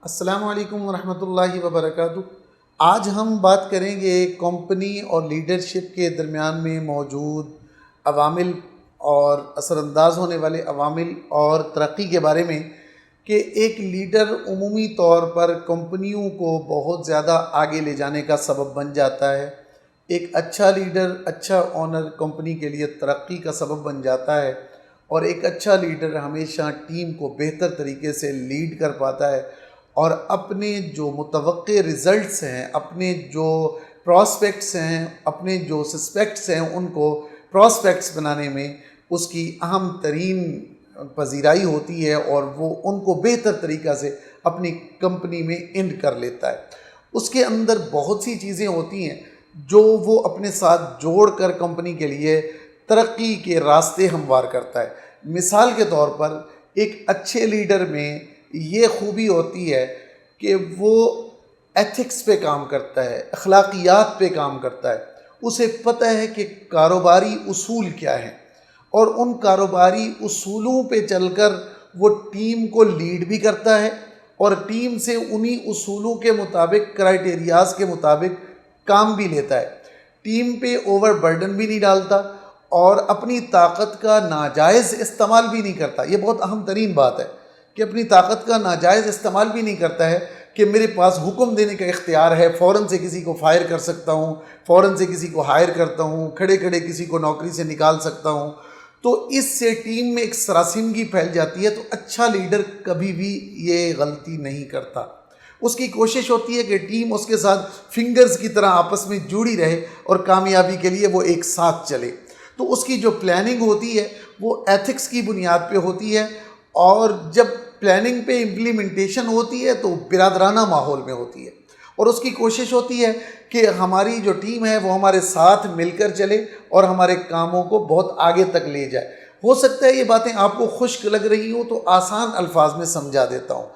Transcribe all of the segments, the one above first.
السلام علیکم ورحمۃ اللہ وبرکاتہ۔ آج ہم بات کریں گے کمپنی اور لیڈرشپ کے درمیان میں موجود عوامل اور اثر انداز ہونے والے عوامل اور ترقی کے بارے میں کہ ایک لیڈر عمومی طور پر کمپنیوں کو بہت زیادہ آگے لے جانے کا سبب بن جاتا ہے۔ ایک اچھا لیڈر، اچھا اونر کمپنی کے لیے ترقی کا سبب بن جاتا ہے، اور ایک اچھا لیڈر ہمیشہ ٹیم کو بہتر طریقے سے لیڈ کر پاتا ہے اور اپنے جو متوقع رزلٹس ہیں، اپنے جو پراسپیکٹس ہیں، اپنے جو سسپیکٹس ہیں، ان کو پراسپیکٹس بنانے میں اس کی اہم ترین پذیرائی ہوتی ہے، اور وہ ان کو بہتر طریقہ سے اپنی کمپنی میں اینڈ کر لیتا ہے۔ اس کے اندر بہت سی چیزیں ہوتی ہیں جو وہ اپنے ساتھ جوڑ کر کمپنی کے لیے ترقی کے راستے ہموار کرتا ہے۔ مثال کے طور پر ایک اچھے لیڈر میں یہ خوبی ہوتی ہے کہ وہ ایتھکس پہ کام کرتا ہے، اخلاقیات پہ کام کرتا ہے۔ اسے پتہ ہے کہ کاروباری اصول کیا ہیں، اور ان کاروباری اصولوں پہ چل کر وہ ٹیم کو لیڈ بھی کرتا ہے، اور ٹیم سے انہی اصولوں کے مطابق، کرائٹیریاز کے مطابق کام بھی لیتا ہے۔ ٹیم پہ اوور برڈن بھی نہیں ڈالتا، اور اپنی طاقت کا ناجائز استعمال بھی نہیں کرتا۔ یہ بہت اہم ترین بات ہے کہ اپنی طاقت کا ناجائز استعمال بھی نہیں کرتا ہے کہ میرے پاس حکم دینے کا اختیار ہے، فوراً سے کسی کو فائر کر سکتا ہوں، فوراً سے کسی کو ہائر کرتا ہوں، کھڑے کھڑے کسی کو نوکری سے نکال سکتا ہوں۔ تو اس سے ٹیم میں ایک سراسیمگی پھیل جاتی ہے۔ تو اچھا لیڈر کبھی بھی یہ غلطی نہیں کرتا۔ اس کی کوشش ہوتی ہے کہ ٹیم اس کے ساتھ فنگرز کی طرح آپس میں جڑی رہے اور کامیابی کے لیے وہ ایک ساتھ چلے۔ تو اس کی جو پلاننگ ہوتی ہے وہ ایتھکس کی بنیاد پہ ہوتی ہے، اور جب پلاننگ پہ امپلیمنٹیشن ہوتی ہے تو برادرانہ ماحول میں ہوتی ہے، اور اس کی کوشش ہوتی ہے کہ ہماری جو ٹیم ہے وہ ہمارے ساتھ مل کر چلے اور ہمارے کاموں کو بہت آگے تک لے جائے۔ ہو سکتا ہے یہ باتیں آپ کو خشک لگ رہی ہوں، تو آسان الفاظ میں سمجھا دیتا ہوں۔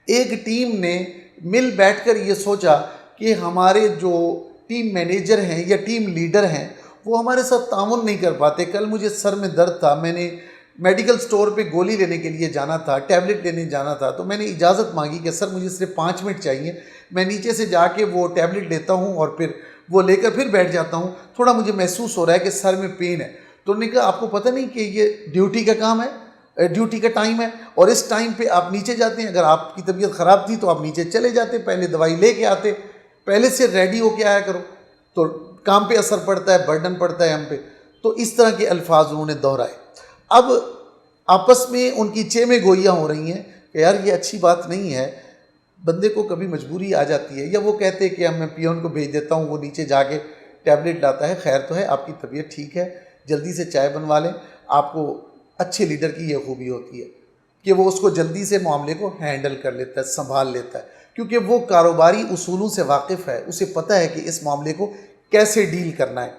ایک ٹیم نے مل بیٹھ کر یہ سوچا کہ ہمارے جو ٹیم مینیجر ہیں یا ٹیم لیڈر ہیں وہ ہمارے ساتھ تعاون نہیں کر پاتے۔ کل مجھے سر میں درد تھا، میں نے میڈیکل سٹور پہ گولی لینے کے لیے جانا تھا، ٹیبلٹ لینے جانا تھا، تو میں نے اجازت مانگی کہ سر مجھے صرف 5 منٹ چاہیے، میں نیچے سے جا کے وہ ٹیبلٹ لیتا ہوں اور پھر وہ لے کر پھر بیٹھ جاتا ہوں، تھوڑا مجھے محسوس ہو رہا ہے کہ سر میں پین ہے۔ تو انہوں نے کہا آپ کو پتہ نہیں کہ یہ ڈیوٹی کا کام ہے، ڈیوٹی کا ٹائم ہے، اور اس ٹائم پہ آپ نیچے جاتے ہیں۔ اگر آپ کی طبیعت خراب تھی تو آپ نیچے چلے جاتے، پہلے دوائی لے کے آتے، پہلے سے ریڈی ہو کے آیا کرو، تو کام پہ اثر پڑتا ہے، برڈن پڑتا ہے ہم پہ۔ تو اس طرح کے الفاظ انہوں نے دہرائے۔ اب آپس میں ان کی چہ گوئیاں ہو رہی ہیں کہ یار یہ اچھی بات نہیں ہے، بندے کو کبھی مجبوری آ جاتی ہے، یا وہ کہتے کہ میں پیون کو بھیج دیتا ہوں، وہ نیچے جا کے ٹیبلٹ لاتا ہے۔ خیر تو ہے، آپ کی طبیعت ٹھیک ہے، جلدی سے چائے بنوا لیں۔ آپ کو اچھے لیڈر کی یہ خوبی ہوتی ہے کہ وہ اس کو جلدی سے معاملے کو ہینڈل کر لیتا ہے، سنبھال لیتا ہے، کیونکہ وہ کاروباری اصولوں سے واقف ہے، اسے پتہ ہے کہ اس معاملے کو کیسے ڈیل کرنا ہے۔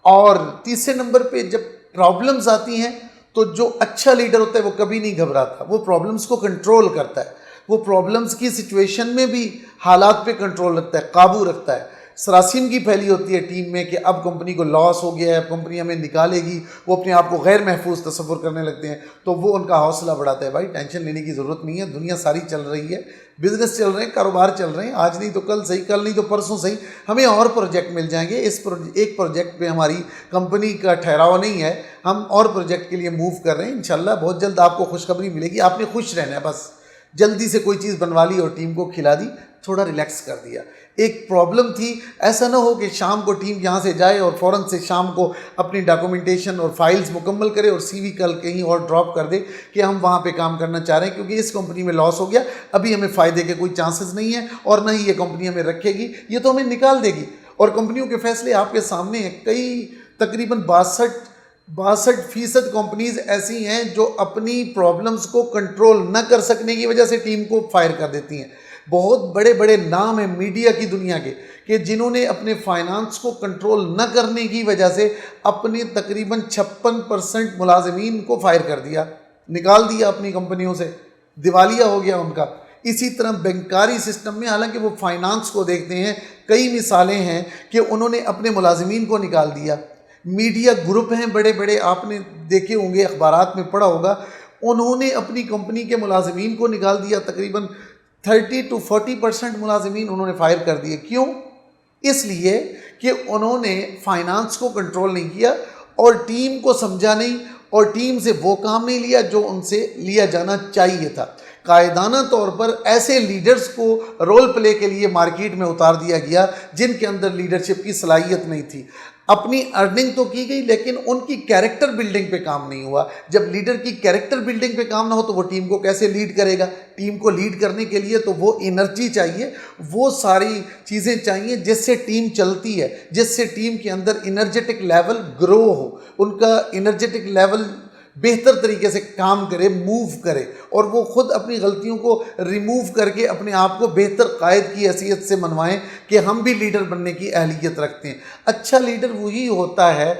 اور تیسرے نمبر پہ جب پرابلمز آتی ہیں تو جو اچھا لیڈر ہوتا ہے وہ کبھی نہیں گھبراتا، وہ پرابلمز کو کنٹرول کرتا ہے، وہ پرابلمز کی سچویشن میں بھی حالات پہ کنٹرول رکھتا ہے، قابو رکھتا ہے۔ سراسیمگی پھیلی ہوتی ہے ٹیم میں کہ اب کمپنی کو لاس ہو گیا ہے، اب کمپنی ہمیں نکالے گی، وہ اپنے آپ کو غیر محفوظ تصور کرنے لگتے ہیں، تو وہ ان کا حوصلہ بڑھاتا ہے۔ بھائی ٹینشن لینے کی ضرورت نہیں ہے، دنیا ساری چل رہی ہے، بزنس چل رہے ہیں، کاروبار چل رہے ہیں، آج نہیں تو کل صحیح، کل نہیں تو پرسوں صحیح، ہمیں اور پروجیکٹ مل جائیں گے۔ اس ایک پروجیکٹ پہ ہماری کمپنی کا ٹھہراؤ نہیں ہے، ہم اور پروجیکٹ کے لیے موو کر رہے ہیں، انشاءاللہ بہت جلد آپ کو خوشخبری ملے گی۔ آپ نے خوش رہنا ہے، بس جلدی سے کوئی چیز بنوا لی اور ٹیم کو کھلا دی، تھوڑا ریلیکس کر دیا۔ ایک پرابلم تھی، ایسا نہ ہو کہ شام کو ٹیم یہاں سے جائے اور فوراً سے شام کو اپنی ڈاکومنٹیشن اور فائلز مکمل کرے اور سی وی کل کہیں اور ڈراپ کر دے کہ ہم وہاں پہ کام کرنا چاہ رہے ہیں کیونکہ اس کمپنی میں لاس ہو گیا، ابھی ہمیں فائدے کے کوئی چانسز نہیں ہیں، اور نہ ہی یہ کمپنی ہمیں رکھے گی، یہ تو ہمیں نکال دے گی۔ اور کمپنیوں کے فیصلے آپ کے سامنے ہیں، کئی تقریباً 62% کمپنیز ایسی ہیں جو اپنی پرابلمز کو کنٹرول نہ کر سکنے کی وجہ سے ٹیم کو فائر کر دیتی ہیں۔ بہت بڑے بڑے نام ہیں میڈیا کی دنیا کے کہ جنہوں نے اپنے فائنانس کو کنٹرول نہ کرنے کی وجہ سے اپنے تقریباً 56% ملازمین کو فائر کر دیا، نکال دیا اپنی کمپنیوں سے، دیوالیہ ہو گیا ان کا۔ اسی طرح بینکاری سسٹم میں حالانکہ وہ فائنانس کو دیکھتے ہیں، کئی مثالیں ہیں کہ انہوں نے اپنے ملازمین کو نکال دیا۔ میڈیا گروپ ہیں بڑے بڑے، آپ نے دیکھے ہوں گے، اخبارات میں پڑھا ہوگا، انہوں نے اپنی کمپنی کے ملازمین کو نکال دیا، تقریباً 30 to 40% ملازمین انہوں نے فائر کر دیے. کیوں؟ اس لیے کہ انہوں نے فائنانس کو کنٹرول نہیں کیا اور ٹیم کو سمجھا نہیں اور ٹیم سے وہ کام نہیں لیا جو ان سے لیا جانا چاہیے تھا. قائدانہ طور پر ایسے لیڈرز کو رول پلے کے لیے مارکیٹ میں اتار دیا گیا جن کے اندر لیڈرشپ کی صلاحیت نہیں تھی. اپنی ارننگ تو کی گئی لیکن ان کی کیریکٹر بلڈنگ پہ کام نہیں ہوا. جب لیڈر کی کیریکٹر بلڈنگ پہ کام نہ ہو تو وہ ٹیم کو کیسے لیڈ کرے گا؟ ٹیم کو لیڈ کرنے کے لیے تو وہ انرجی چاہیے، وہ ساری چیزیں چاہیے جس سے ٹیم چلتی ہے، جس سے ٹیم کے اندر انرجیٹک لیول گرو ہو، ان کا انرجیٹک لیول بہتر طریقے سے کام کرے، موو کرے، اور وہ خود اپنی غلطیوں کو ریموو کر کے اپنے آپ کو بہتر قائد کی حیثیت سے منوائیں کہ ہم بھی لیڈر بننے کی اہلیت رکھتے ہیں. اچھا لیڈر وہی ہوتا ہے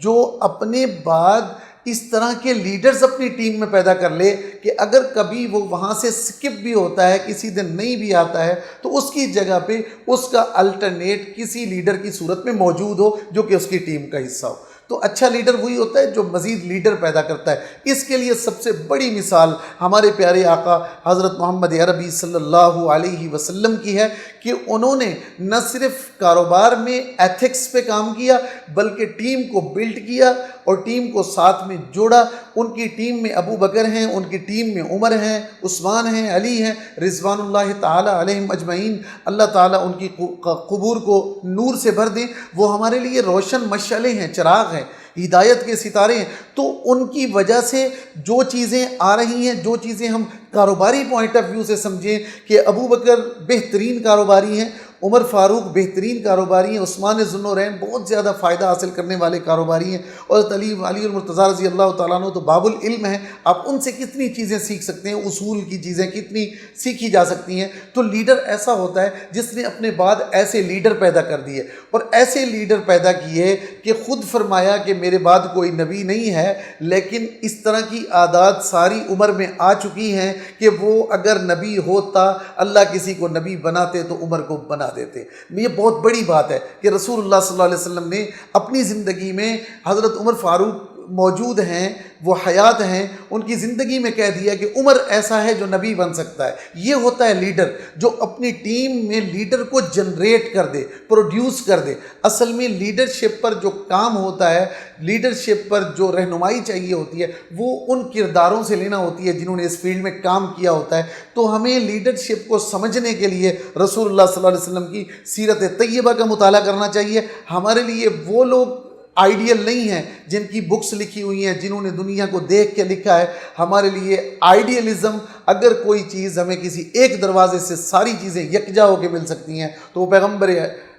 جو اپنے بعد اس طرح کے لیڈرز اپنی ٹیم میں پیدا کر لے کہ اگر کبھی وہ وہاں سے سکپ بھی ہوتا ہے، کسی دن نہیں بھی آتا ہے، تو اس کی جگہ پہ اس کا الٹرنیٹ کسی لیڈر کی صورت میں موجود ہو جو کہ اس کی ٹیم کا حصہ ہو. تو اچھا لیڈر وہی ہوتا ہے جو مزید لیڈر پیدا کرتا ہے. اس کے لیے سب سے بڑی مثال ہمارے پیارے آقا حضرت محمد عربی صلی اللہ علیہ وسلم کی ہے کہ انہوں نے نہ صرف کاروبار میں ایتھکس پہ کام کیا بلکہ ٹیم کو بلڈ کیا اور ٹیم کو ساتھ میں جوڑا. ان کی ٹیم میں ابو بکر ہیں، ان کی ٹیم میں عمر ہیں، عثمان ہیں، علی ہیں، رضوان اللہ تعالی علیہم اجمعین. اللہ تعالیٰ ان کی قبور کو نور سے بھر دیں. وہ ہمارے لیے روشن مشعلیں ہیں، چراغ ہیں، ہدایت کے ستارے ہیں. تو ان کی وجہ سے جو چیزیں آ رہی ہیں، جو چیزیں ہم کاروباری پوائنٹ آف ویو سے سمجھیں کہ ابو بکر بہترین کاروباری ہیں، عمر فاروق بہترین کاروباری ہیں، عثمان ذو النورین بہت زیادہ فائدہ حاصل کرنے والے کاروباری ہیں، اور علی المرتضیٰ رضی اللہ تعالیٰ عنہ تو باب العلم ہیں. آپ ان سے کتنی چیزیں سیکھ سکتے ہیں، اصول کی چیزیں کتنی سیکھی جا سکتی ہیں. تو لیڈر ایسا ہوتا ہے جس نے اپنے بعد ایسے لیڈر پیدا کر دیے، اور ایسے لیڈر پیدا کیے کہ خود فرمایا کہ میرے بعد کوئی نبی نہیں ہے، لیکن اس طرح کی عادات ساری عمر میں آ چکی ہیں کہ وہ اگر نبی ہوتا، اللہ کسی کو نبی بناتے تو عمر کو بنا دیتے. یہ بہت بڑی بات ہے کہ رسول اللہ صلی اللہ علیہ وسلم نے اپنی زندگی میں حضرت عمر فاروق موجود ہیں، وہ حیات ہیں، ان کی زندگی میں کہہ دیا کہ عمر ایسا ہے جو نبی بن سکتا ہے. یہ ہوتا ہے لیڈر جو اپنی ٹیم میں لیڈر کو جنریٹ کر دے، پروڈیوس کر دے. اصل میں لیڈرشپ پر جو کام ہوتا ہے، لیڈرشپ پر جو رہنمائی چاہیے ہوتی ہے، وہ ان کرداروں سے لینا ہوتی ہے جنہوں نے اس فیلڈ میں کام کیا ہوتا ہے. تو ہمیں لیڈرشپ کو سمجھنے کے لیے رسول اللہ صلی اللہ علیہ وسلم کی سیرت طیبہ کا مطالعہ کرنا چاہیے. ہمارے لیے وہ لوگ آئیڈیل نہیں ہیں جن کی بکس لکھی ہوئی ہیں، جنہوں نے دنیا کو دیکھ کے لکھا ہے. ہمارے لیے آئیڈیلزم، اگر کوئی چیز ہمیں کسی ایک دروازے سے ساری چیزیں یکجا ہو کے مل سکتی ہیں تو وہ پیغمبر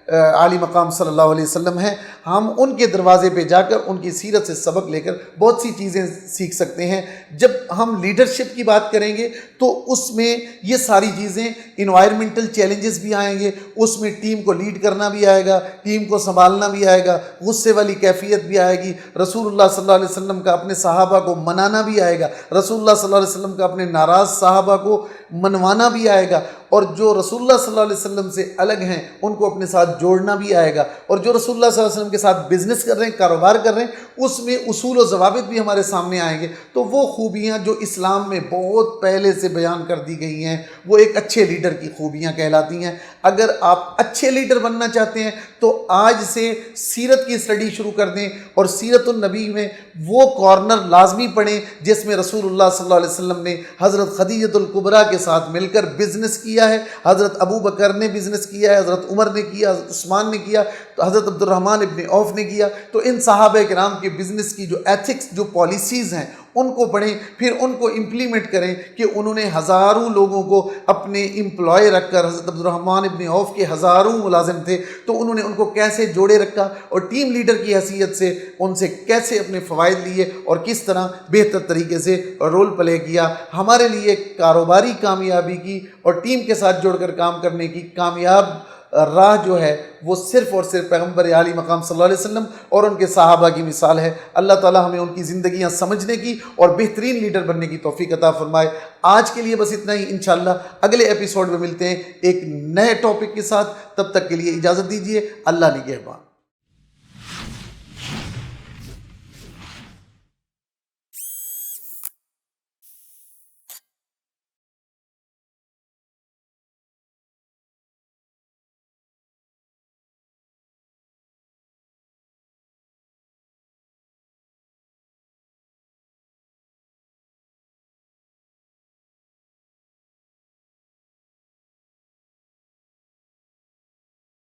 عالی مقام صلی اللہ علیہ وسلم ہیں. ہم ان کے دروازے پہ جا کر ان کی سیرت سے سبق لے کر بہت سی چیزیں سیکھ سکتے ہیں. جب ہم لیڈرشپ کی بات کریں گے تو اس میں یہ ساری چیزیں، انوائرمنٹل چیلنجز بھی آئیں گے، اس میں ٹیم کو لیڈ کرنا بھی آئے گا، ٹیم کو سنبھالنا بھی آئے گا، غصے والی کیفیت بھی آئے گی، رسول اللہ صلی اللہ علیہ وسلم کا اپنے صحابہ کو منانا بھی آئے گا، رسول اللہ صلی اللہ علیہ وسلم کا اپنے ناراض صحابہ کو منوانا بھی آئے گا، اور جو رسول اللہ صلی اللہ علیہ وسلم سے الگ ہیں ان کو اپنے ساتھ جوڑنا بھی آئے گا، اور جو رسول اللہ صلی اللہ علیہ وسلم کے ساتھ بزنس کر رہے ہیں، کاروبار کر رہے ہیں، اس میں اصول و ضوابط بھی ہمارے سامنے آئیں گے. تو وہ خوبیاں جو اسلام میں بہت پہلے سے بیان کر دی گئی ہیں وہ ایک اچھے لیڈر کی خوبیاں کہلاتی ہیں. اگر آپ اچھے لیڈر بننا چاہتے ہیں تو آج سے سیرت کی اسٹڈی شروع کر دیں، اور سیرت النبی میں وہ کارنر لازمی پڑھیں جس میں رسول اللہ صلی اللہ علیہ وسلم نے حضرت خدیجۃ الکبریٰ کے ساتھ مل کر بزنس کیا ہے، حضرت ابو بکر نے بزنس کیا ہے، حضرت عمر نے کیا، حضرت عثمان نے کیا، تو حضرت عبد الرحمن ابن عوف نے کیا. تو ان صحابہ کرام کے بزنس کی جو ایتھکس، جو پالیسیز ہیں ان کو پڑھیں، پھر ان کو امپلیمنٹ کریں کہ انہوں نے ہزاروں لوگوں کو اپنے امپلائی رکھ کر، حضرت عبد الرحمن ابن عوف کے ہزاروں ملازم تھے، تو انہوں نے ان کو کیسے جوڑے رکھا اور ٹیم لیڈر کی حیثیت سے ان سے کیسے اپنے فوائد لیے اور کس طرح بہتر طریقے سے رول پلے کیا. ہمارے لیے کاروباری کامیابی کی اور ٹیم کے ساتھ جوڑ کر کام کرنے کی کامیاب راہ جو ہے وہ صرف اور صرف پیغمبر عالی مقام صلی اللہ علیہ وسلم اور ان کے صحابہ کی مثال ہے. اللہ تعالی ہمیں ان کی زندگیاں سمجھنے کی اور بہترین لیڈر بننے کی توفیق عطا فرمائے. آج کے لیے بس اتنا ہی. انشاءاللہ اگلے ایپیسوڈ میں ملتے ہیں ایک نئے ٹاپک کے ساتھ. تب تک کے لیے اجازت دیجیے. اللہ نگہبان.